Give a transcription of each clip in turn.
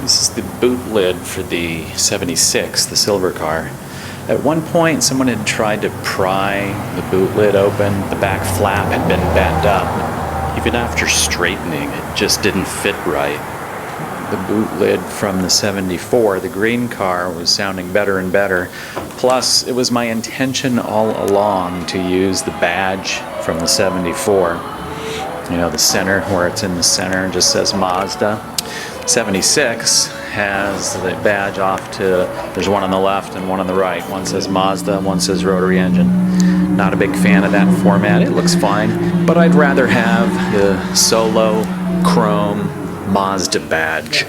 This is the boot lid for the 76, the silver car. At one point, someone had tried to pry the boot lid open. The back flap had been bent up. Even after straightening, it just didn't fit right. The boot lid from the 74, the green car, was sounding better and better. Plus, it was my intention all along to use the badge from the 74. You know, the center, where it's in the center, just says Mazda. 76 has the badge off to, there's one on the left and one on the right. One says Mazda and one says rotary engine. Not a big fan of that format. It looks fine, but I'd rather have the solo chrome Mazda badge.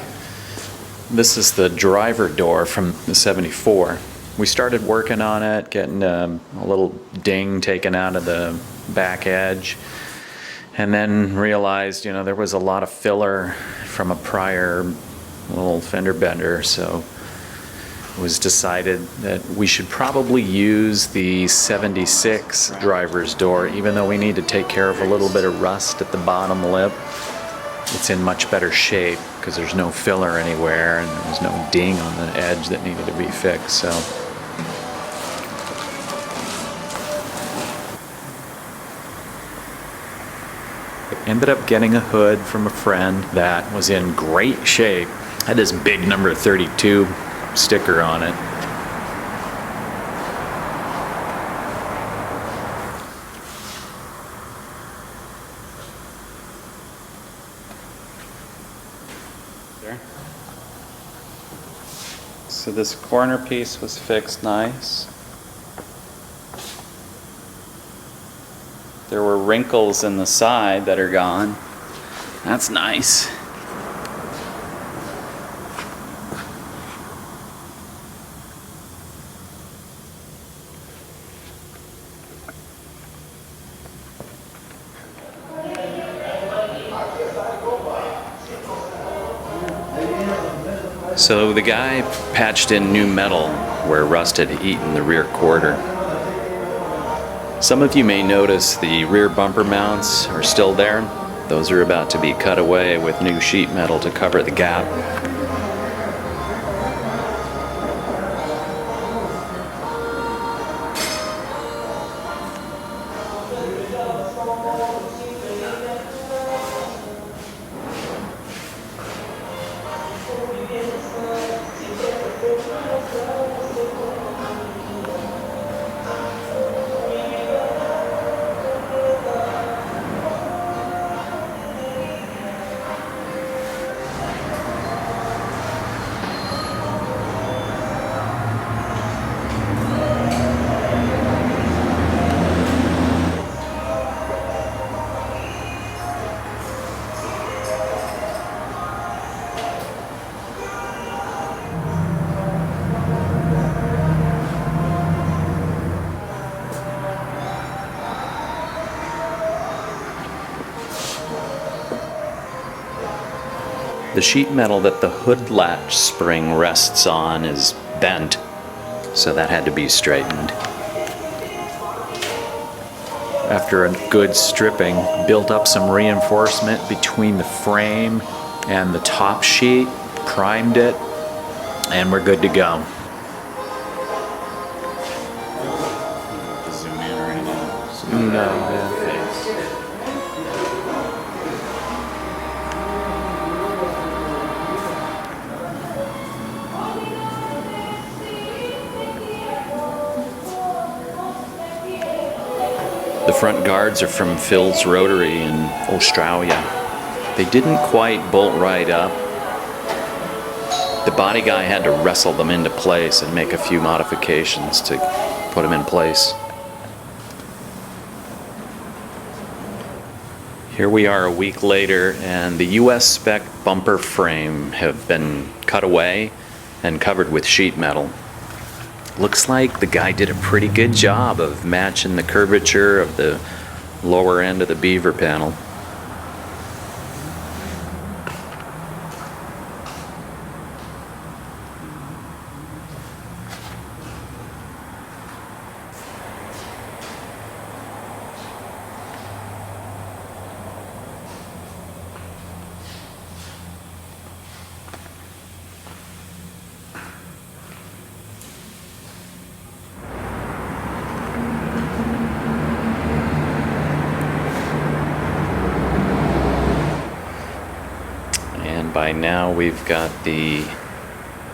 This is the driver door from the 74. We started working on it, getting a little ding taken out of the back edge, and then realized, you know, there was a lot of filler from a prior little fender bender, so it was decided that we should probably use the 76 driver's door, even though we need to take care of a little bit of rust at the bottom lip. It's in much better shape because there's no filler anywhere and there was no ding on the edge that needed to be fixed. So I ended up getting a hood from a friend that was in great shape. Had this big number 32 sticker on it. So this corner piece was fixed nice. There were wrinkles in the side that are gone. That's nice. So the guy patched in new metal where rust had eaten the rear quarter. Some of you may notice the rear bumper mounts are still there. Those are about to be cut away with new sheet metal to cover the gap. The sheet metal that the hood latch spring rests on is bent, so that had to be straightened. After a good stripping, built up some reinforcement between the frame and the top sheet, primed it, and we're good to go. Zoom in right now. No, yeah. The front guards are from Phil's Rotary in Australia. They didn't quite bolt right up. The body guy had to wrestle them into place and make a few modifications to put them in place. Here we are a week later, and the US-spec bumper frame have been cut away and covered with sheet metal. Looks like the guy did a pretty good job of matching the curvature of the lower end of the beaver panel. By now we've got the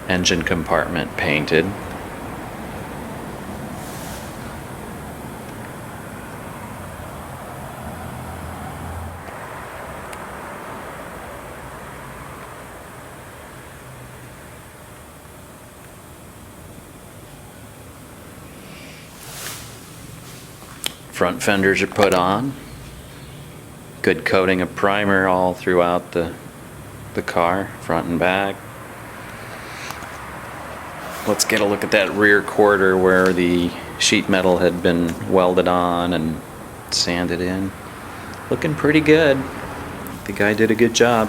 engine compartment painted. Front fenders are put on. Good coating of primer all throughout the car, front and back. Let's get a look at that rear quarter where the sheet metal had been welded on and sanded in. Looking pretty good. The guy did a good job.